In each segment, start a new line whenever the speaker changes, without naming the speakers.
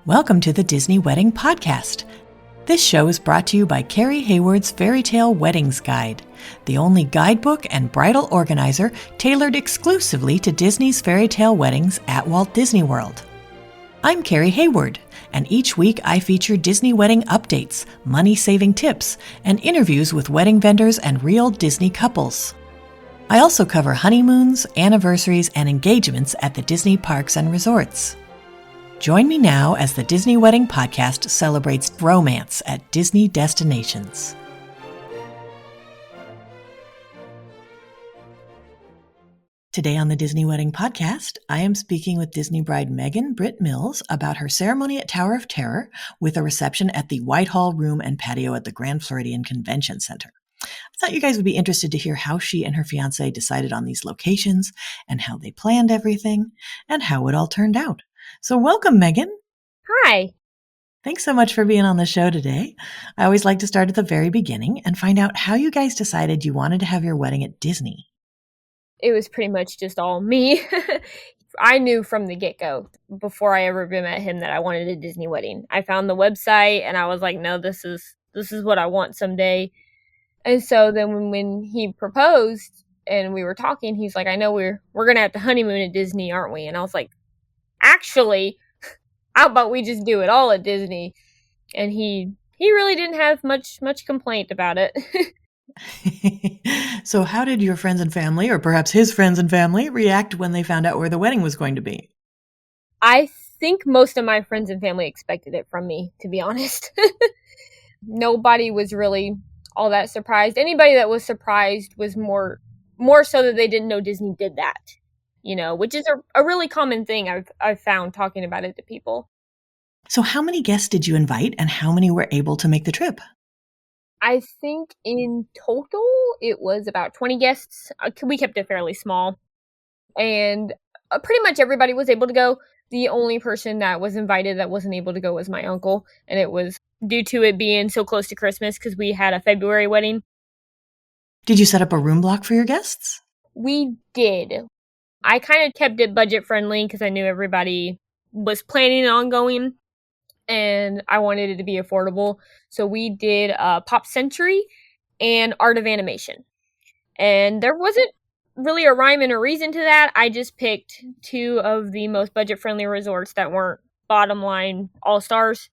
Welcome to the Disney Wedding Podcast. This show is brought to you by Carrie Hayward's Fairy Tale Weddings Guide, the only guidebook and bridal organizer tailored exclusively to Disney's fairy tale weddings at Walt Disney World. I'm Carrie Hayward, and each week I feature Disney wedding updates, money-saving tips, and interviews with wedding vendors and real Disney couples. I also cover honeymoons, anniversaries, and engagements at the Disney parks and resorts. Join me now as the Disney Wedding Podcast celebrates romance at Disney destinations. Today on the Disney Wedding Podcast, I am speaking with Disney bride Meghan Britt-Mills about her ceremony at Tower of Terror with a reception at the Whitehall room and patio at the Grand Floridian Convention Center. I thought you guys would be interested to hear how she and her fiancé decided on these locations and how they planned everything and how it all turned out. So welcome, Meghan.
Hi.
Thanks so much for being on the show today. I always like to start at the very beginning and find out how you guys decided you wanted to have your wedding at Disney.
It was pretty much just all me. I knew from the get-go, before I ever met him, that I wanted a Disney wedding. I found the website and I was like, no, this is what I want someday. And so then when he proposed and we were talking, he's like, I know we're going to have to honeymoon at Disney, aren't we? And I was like, actually, how about we just do it all at Disney? And he really didn't have much complaint about it.
So how did your friends and family, or perhaps his friends and family, react when they found out where the wedding was going to be?
I think most of my friends and family expected it from me, to be honest. Nobody was really all that surprised. Anybody that was surprised was more so that they didn't know Disney did that. Which is a really common thing I've found talking about it to people.
So how many guests did you invite and how many were able to make the trip?
I think in total it was about 20 guests. We kept it fairly small. And pretty much everybody was able to go. The only person that was invited that wasn't able to go was my uncle. And it was due to it being so close to Christmas because we had a February wedding.
Did you set up a room block for your guests?
We did. I kind of kept it budget friendly because I knew everybody was planning on going and I wanted it to be affordable. So we did Pop Century and Art of Animation. And there wasn't really a rhyme and a reason to that. I just picked two of the most budget friendly resorts that weren't bottom line all-stars.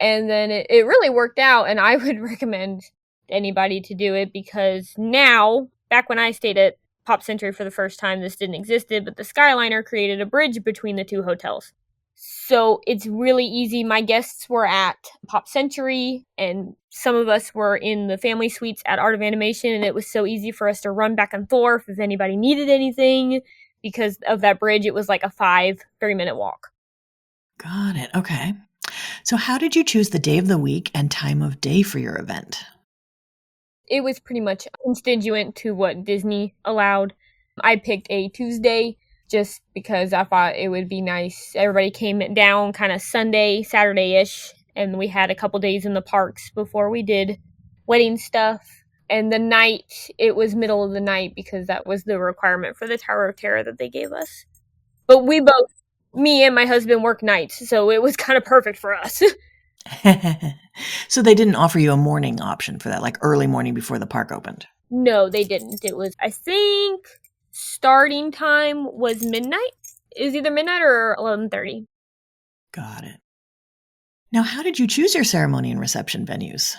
And then it really worked out, and I would recommend anybody to do it because now, back when I stayed at Pop Century for the first time, this didn't exist, but the Skyliner created a bridge between the two hotels. So it's really easy. My guests were at Pop Century, and some of us were in the family suites at Art of Animation, and it was so easy for us to run back and forth if anybody needed anything. Because of that bridge, it was like a 30-minute walk.
Got it. Okay. So how did you choose the day of the week and time of day for your event?
It was pretty much constituent to what Disney allowed. I picked a Tuesday just because I thought it would be nice. Everybody came down kind of Sunday, Saturday-ish, and we had a couple days in the parks before we did wedding stuff. And the night, it was middle of the night because that was the requirement for the Tower of Terror that they gave us. But me and my husband work nights, so it was kind of perfect for us.
So they didn't offer you a morning option for that, like early morning before the park opened?
No, they didn't. It was, I think, starting time was midnight. It was either midnight or 11:30.
Got it. Now, how did you choose your ceremony and reception venues?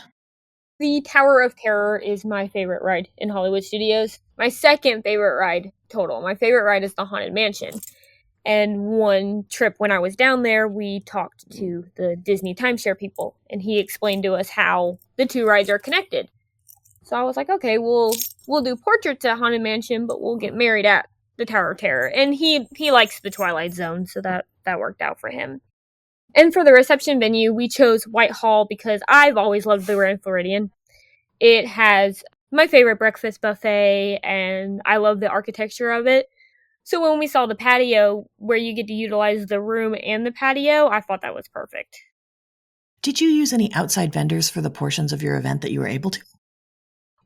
The Tower of Terror is my favorite ride in Hollywood Studios. My second favorite ride total. My favorite ride is the Haunted Mansion. And one trip when I was down there, we talked to the Disney timeshare people, and he explained to us how the two rides are connected. So I was like, okay, we'll do portraits at Haunted Mansion, but we'll get married at the Tower of Terror. And he likes the Twilight Zone, so that worked out for him. And for the reception venue, we chose Whitehall because I've always loved the Grand Floridian. It has my favorite breakfast buffet, and I love the architecture of it. So when we saw the patio, where you get to utilize the room and the patio, I thought that was perfect.
Did you use any outside vendors for the portions of your event that you were able to?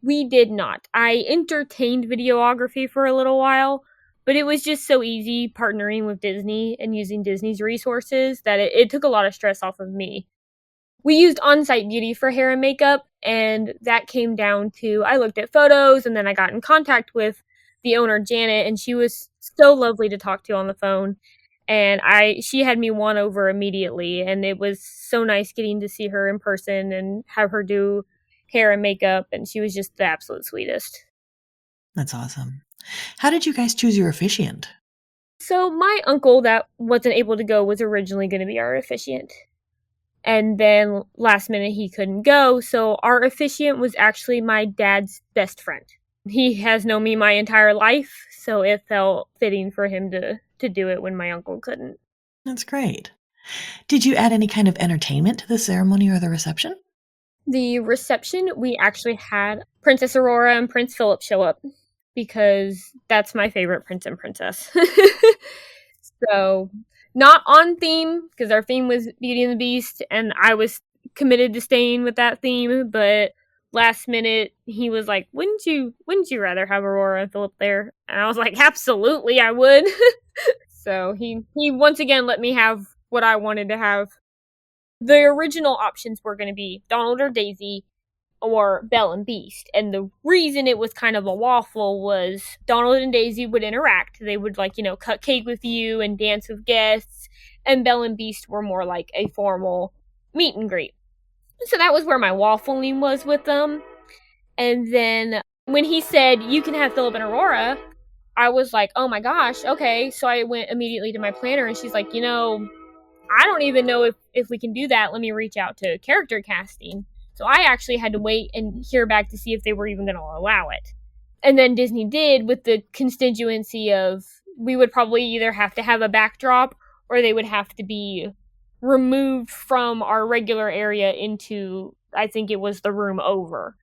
We did not. I entertained videography for a little while, But it was just so easy partnering with Disney and using Disney's resources that it took a lot of stress off of me. We used On-Site Beauty for hair and makeup, and that came down to, I looked at photos, and then I got in contact with the owner, Janet, and she was so lovely to talk to on the phone. And she had me won over immediately, and it was so nice getting to see her in person and have her do hair and makeup, and she was just the absolute sweetest.
That's awesome. How did you guys choose your officiant?
So my uncle that wasn't able to go was originally going to be our officiant. And then last minute he couldn't go, so our officiant was actually my dad's best friend. He has known me my entire life, so it felt fitting for him to do it when my uncle couldn't.
That's great. Did you add any kind of entertainment to the ceremony or the reception?
The reception, we actually had Princess Aurora and Prince Phillip show up because that's my favorite prince and princess. So, not on theme because our theme was Beauty and the Beast, and I was committed to staying with that theme, but last minute he was like, wouldn't you rather have Aurora and Phillip there? And I was like, absolutely I would. So he once again let me have what I wanted to have. The original options were going to be Donald or Daisy or Belle and Beast, and the reason it was kind of a waffle was Donald and Daisy would interact. They would cut cake with you and dance with guests, and Belle and Beast were more like a formal meet and greet. So that was where my waffling was with them. And then when he said, you can have Phillip and Aurora, I was like, oh my gosh, okay. So I went immediately to my planner, and she's like, I don't even know if we can do that. Let me reach out to character casting. So I actually had to wait and hear back to see if they were even going to allow it. And then Disney did, with the constituency of we would probably either have to have a backdrop or they would have to be removed from our regular area into, I think it was the room over.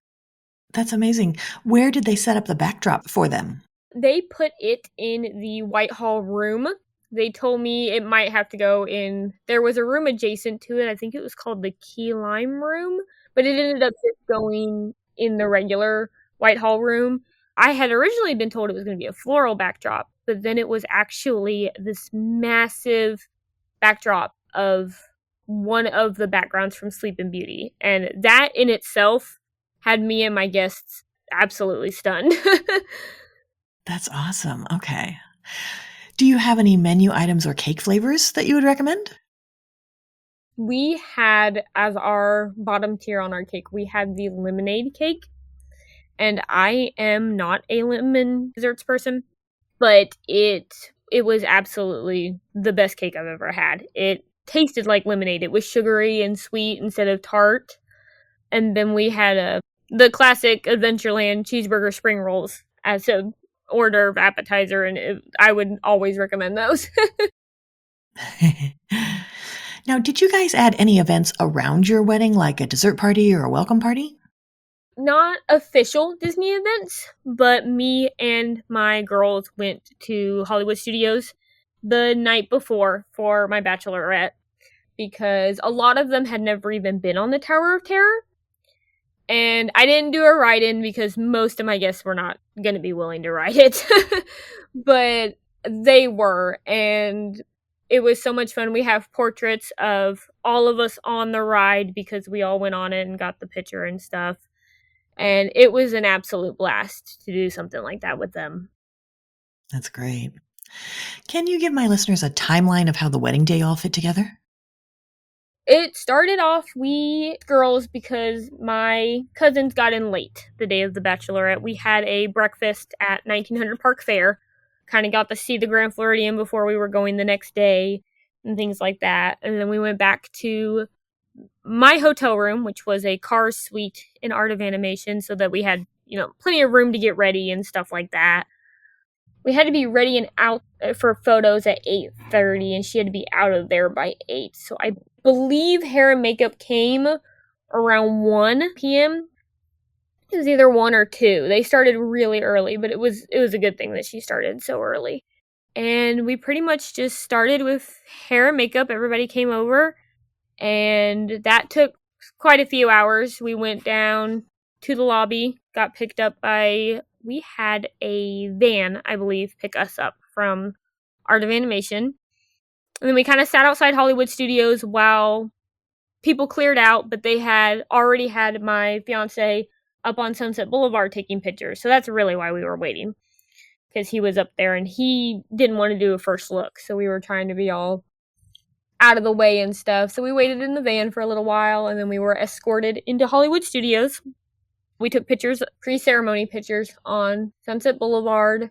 That's amazing. Where did they set up the backdrop for them?
They put it in the Whitehall room. They told me it might have to go in, there was a room adjacent to it. I think it was called the Key Lime room, but it ended up just going in the regular Whitehall room. I had originally been told it was going to be a floral backdrop, but then it was actually this massive backdrop of one of the backgrounds from Sleeping Beauty. And that in itself had me and my guests absolutely stunned.
That's awesome. Okay. Do you have any menu items or cake flavors that you would recommend?
We had, as our bottom tier on our cake, we had the lemonade cake. And I am not a lemon desserts person, but it was absolutely the best cake I've ever had. It tasted like lemonade. It was sugary and sweet instead of tart. And then we had the classic Adventureland cheeseburger spring rolls as a hors d'oeuvre appetizer, and I would always recommend those.
Now, did you guys add any events around your wedding, like a dessert party or a welcome party?
Not official Disney events, but me and my girls went to Hollywood Studios the night before for my bachelorette because a lot of them had never even been on the Tower of Terror. And I didn't do a ride-in because most of my guests were not going to be willing to ride it. But they were, and it was so much fun. We have portraits of all of us on the ride because we all went on it and got the picture and stuff. And it was an absolute blast to do something like that with them.
That's great. Can you give my listeners a timeline of how the wedding day all fit together?
It started off, we girls, because my cousins got in late the day of the bachelorette. We had a breakfast at 1900 Park Fair. Kind of got to see the Grand Floridian before we were going the next day and things like that. And then we went back to my hotel room, which was a Cars suite in Art of Animation, so that we had, plenty of room to get ready and stuff like that. We had to be ready and out for photos at 8:30, and she had to be out of there by 8. So I believe hair and makeup came around 1 p.m. It was either 1 or 2. They started really early, but it was a good thing that she started so early. And we pretty much just started with hair and makeup. Everybody came over, and that took quite a few hours. We went down to the lobby, got picked up by, we had a van, I believe, pick us up from Art of Animation. And then we kind of sat outside Hollywood Studios while people cleared out, but they had already had my fiance up on Sunset Boulevard taking pictures. So that's really why we were waiting, because he was up there and he didn't want to do a first look. So we were trying to be all out of the way and stuff. So we waited in the van for a little while, and then we were escorted into Hollywood Studios. We took pictures, pre-ceremony pictures on Sunset Boulevard.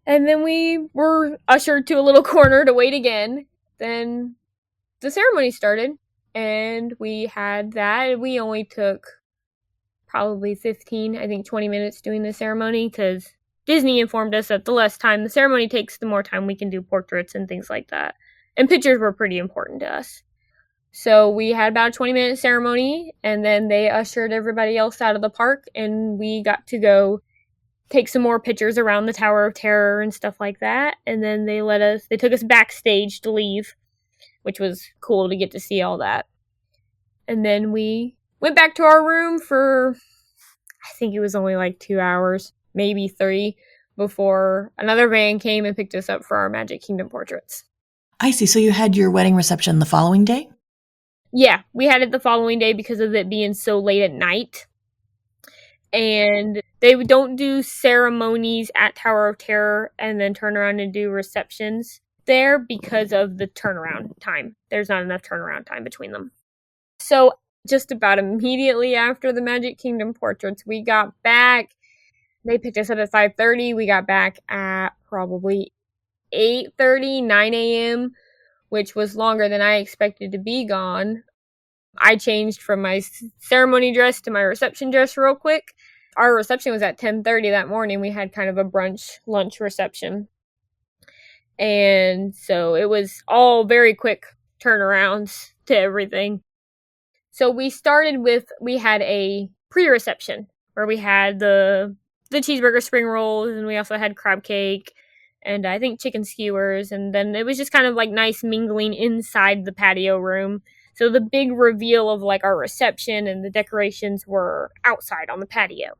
And then we were ushered to a little corner to wait again. Then the ceremony started, and we had that. We only took probably 15, I think 20 minutes doing the ceremony, because Disney informed us that the less time the ceremony takes, the more time we can do portraits and things like that. And pictures were pretty important to us. So we had about a 20-minute ceremony, and then they ushered everybody else out of the park, and we got to go take some more pictures around the Tower of Terror and stuff like that. And then they took us backstage to leave, which was cool to get to see all that. And then we went back to our room for, I think it was only like 2 hours, maybe 3, before another van came and picked us up for our Magic Kingdom portraits.
I see. So you had your wedding reception the following day?
Yeah, we had it the following day because of it being so late at night. And they don't do ceremonies at Tower of Terror and then turn around and do receptions there because of the turnaround time. There's not enough turnaround time between them. So just about immediately after the Magic Kingdom portraits, we got back. They picked us up at 5:30. We got back at probably 8:30, 9 a.m., which was longer than I expected to be gone. I changed from my ceremony dress to my reception dress real quick. Our reception was at 10:30 that morning. We had kind of a brunch lunch reception. And so it was all very quick turnarounds to everything. So we had a pre-reception where we had the cheeseburger spring rolls, and we also had crab cake and I think chicken skewers. And then it was just kind of like nice mingling inside the patio room. So the big reveal of like our reception and the decorations were outside on the patio.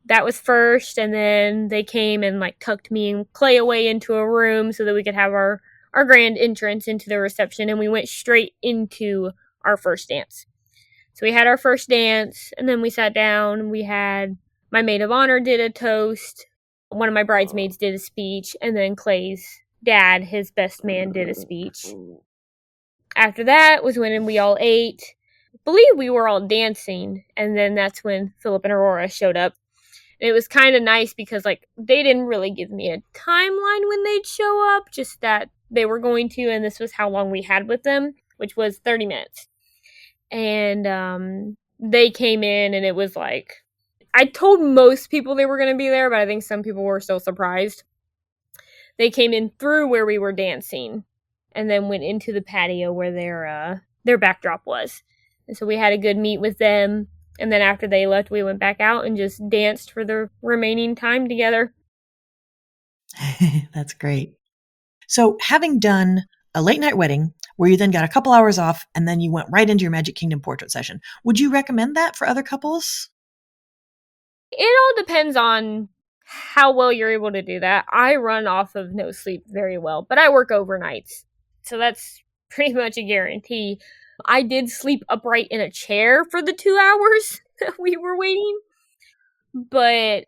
That was first, and then they came and like tucked me and Clay away into a room so that we could have our grand entrance into the reception, and we went straight into our first dance. So we had our first dance, and then we sat down. We had my maid of honor did a toast. One of my bridesmaids did a speech, and then Clay's dad, his best man, did a speech. After that was when we all ate. I believe we were all dancing, and then that's when Philip and Aurora showed up. And it was kind of nice because like they didn't really give me a timeline when they'd show up, just that they were going to, and this was how long we had with them, which was 30 minutes. And they came in, and it was like, I told most people they were going to be there, but I think some people were still surprised. They came in through where we were dancing, and then went into the patio where their backdrop was. And so we had a good meet with them. And then after they left, we went back out and just danced for the remaining time together.
That's great. So having done a late night wedding where you then got a couple hours off and then you went right into your Magic Kingdom portrait session, would you recommend that for other couples?
It all depends on how well you're able to do that. I run off of no sleep very well, but I work overnights. So that's pretty much a guarantee. I did sleep upright in a chair for the 2 hours that we were waiting. But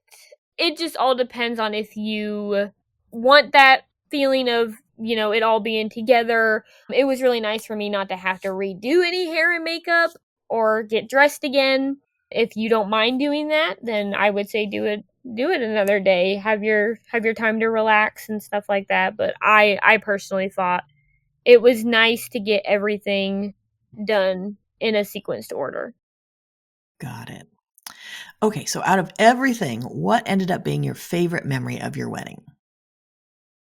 it just all depends on if you want that feeling of, it all being together. It was really nice for me not to have to redo any hair and makeup or get dressed again. If you don't mind doing that, then I would say do it another day. Have your time to relax and stuff like that. But I personally thought it was nice to get everything done in a sequenced order.
Got it. Okay, so out of everything, what ended up being your favorite memory of your wedding?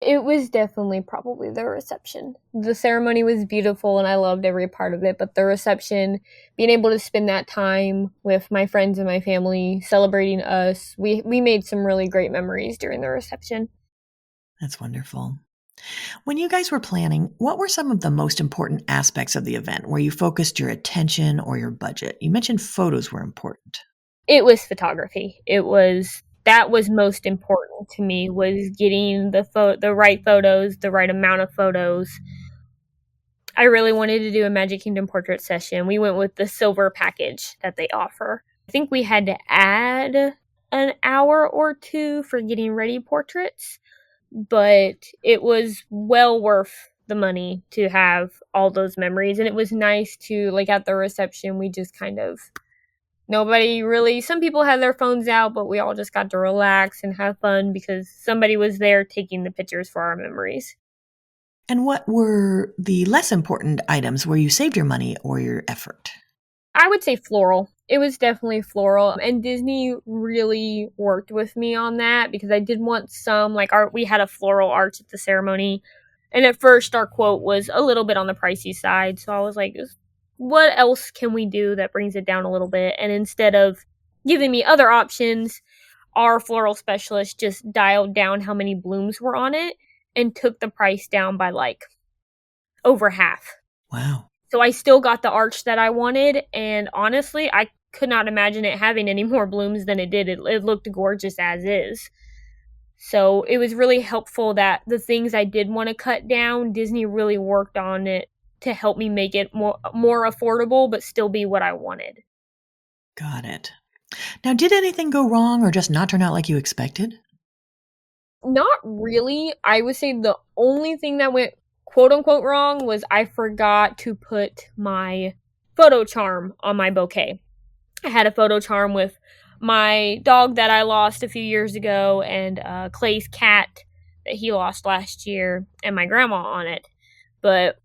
It was definitely probably the reception. The ceremony was beautiful and I loved every part of it, but the reception, being able to spend that time with my friends and my family celebrating us, we made some really great memories during the reception.
That's wonderful. When you guys were planning, what were some of the most important aspects of the event where you focused your attention or your budget? You mentioned photos were important.
It was photography. It was That was most important to me, was getting the right photos, the right amount of photos. I really wanted to do a Magic Kingdom portrait session. We went with the silver package that they offer. I think we had to add an hour or two for getting ready portraits, but it was well worth the money to have all those memories. And it was nice to, like, at the reception, we just kind of, nobody really, some people had their phones out, but we all just got to relax and have fun because somebody was there taking the pictures for our memories.
And what were the less important items where you saved your money or your effort?
I would say floral. It was definitely floral, and Disney really worked with me on that because I did want some, like, art. We had a floral arch at the ceremony, and at first our quote was a little bit on the pricey side, so I was like, what else can we do that brings it down a little bit? And instead of giving me other options, our floral specialist just dialed down how many blooms were on it and took the price down by like over half.
Wow.
So I still got the arch that I wanted, and honestly, I could not imagine it having any more blooms than it did. It looked gorgeous as is. So it was really helpful that the things I did want to cut down, Disney really worked on it to help me make it more affordable, but still be what I wanted.
Got it. Now, did anything go wrong or just not turn out like you expected?
Not really. I would say the only thing that went quote unquote wrong was I forgot to put my photo charm on my bouquet. I had a photo charm with my dog that I lost a few years ago and Clay's cat that he lost last year and my grandma on it. But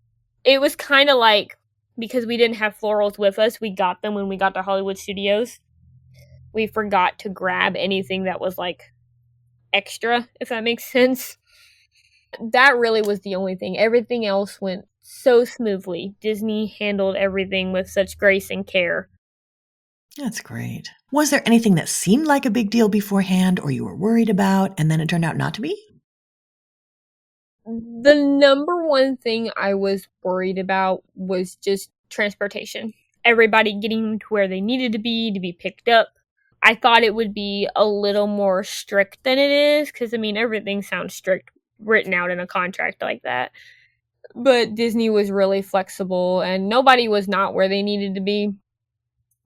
it was kind of like, because we didn't have florals with us, we got them when we got to Hollywood Studios. We forgot to grab anything that was like extra, if that makes sense. That really was the only thing. Everything else went so smoothly. Disney handled everything with such grace and care.
That's great. Was there anything that seemed like a big deal beforehand or you were worried about and then it turned out not to be?
The number one thing I was worried about was just transportation. Everybody getting to where they needed to be picked up. I thought it would be a little more strict than it is, because, I mean, everything sounds strict written out in a contract like that. But Disney was really flexible, and nobody was not where they needed to be.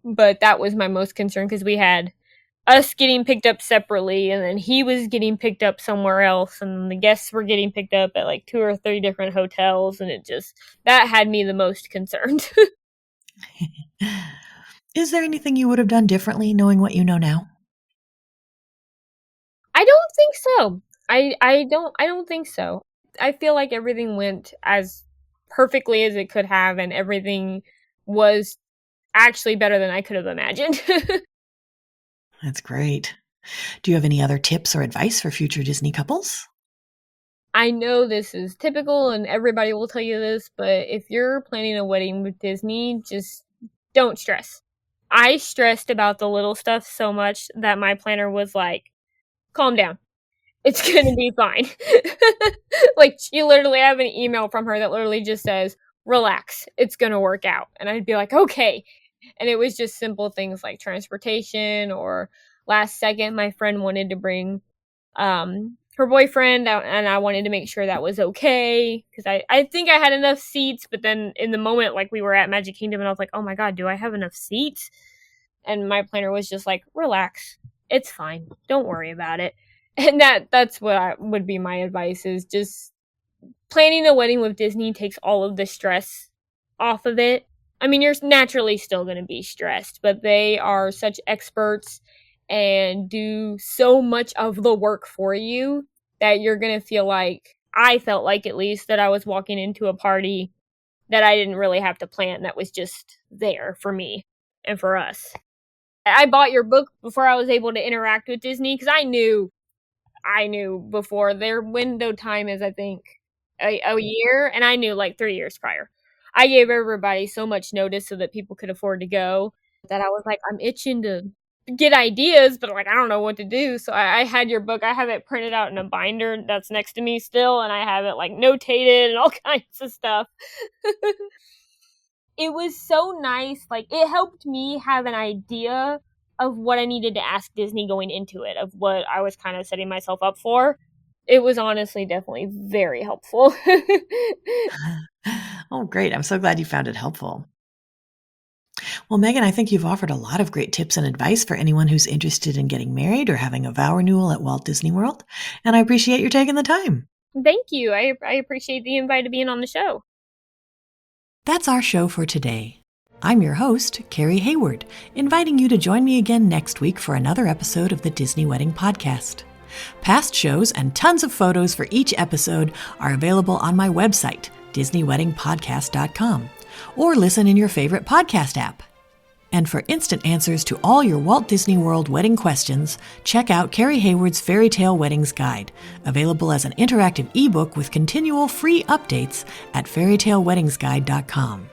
But that was my most concern, because we had us getting picked up separately, and then he was getting picked up somewhere else, and the guests were getting picked up at like 2 or 3 different hotels, and that had me the most concerned.
Is there anything you would have done differently knowing what you know now?
I don't think so. I don't think so. I feel like everything went as perfectly as it could have, and everything was actually better than I could have imagined.
That's great. Do you have any other tips or advice for future Disney couples?
I know this is typical and everybody will tell you this, but if you're planning a wedding with Disney, just don't stress. I stressed about the little stuff so much that my planner was like, calm down. It's gonna be fine. Like, you literally have an email from her that literally just says, relax, it's gonna work out. And I'd be like, okay. And it was just simple things like transportation, or last second, my friend wanted to bring her boyfriend out, and I wanted to make sure that was okay, because I think I had enough seats, but then in the moment, like, we were at Magic Kingdom and I was like, oh my god, do I have enough seats? And my planner was just like, relax, it's fine, don't worry about it. And that's what would be my advice, is just planning a wedding with Disney takes all of the stress off of it. I mean, you're naturally still going to be stressed, but they are such experts and do so much of the work for you that you're going to feel like, I felt like at least, that I was walking into a party that I didn't really have to plan, that was just there for me and for us. I bought your book before I was able to interact with Disney, because I knew before. Their window time is, I think, a year, and I knew like 3 years prior. I gave everybody so much notice so that people could afford to go, that I was like, I'm itching to get ideas, but like, I don't know what to do. So I had your book. I have it printed out in a binder that's next to me still, and I have it like notated and all kinds of stuff. It was so nice. Like, it helped me have an idea of what I needed to ask Disney going into it, of what I was kind of setting myself up for. It was honestly definitely very helpful.
Oh, great. I'm so glad you found it helpful. Well, Megan, I think you've offered a lot of great tips and advice for anyone who's interested in getting married or having a vow renewal at Walt Disney World, and I appreciate your taking the time.
Thank you. I appreciate the invite to being on the show.
That's our show for today. I'm your host, Carrie Hayward, inviting you to join me again next week for another episode of the Disney Wedding Podcast. Past shows and tons of photos for each episode are available on my website, DisneyWeddingPodcast.com, or listen in your favorite podcast app. And for instant answers to all your Walt Disney World wedding questions, check out Carrie Hayward's Fairy Tale Weddings Guide, available as an interactive ebook with continual free updates at fairytaleweddingsguide.com.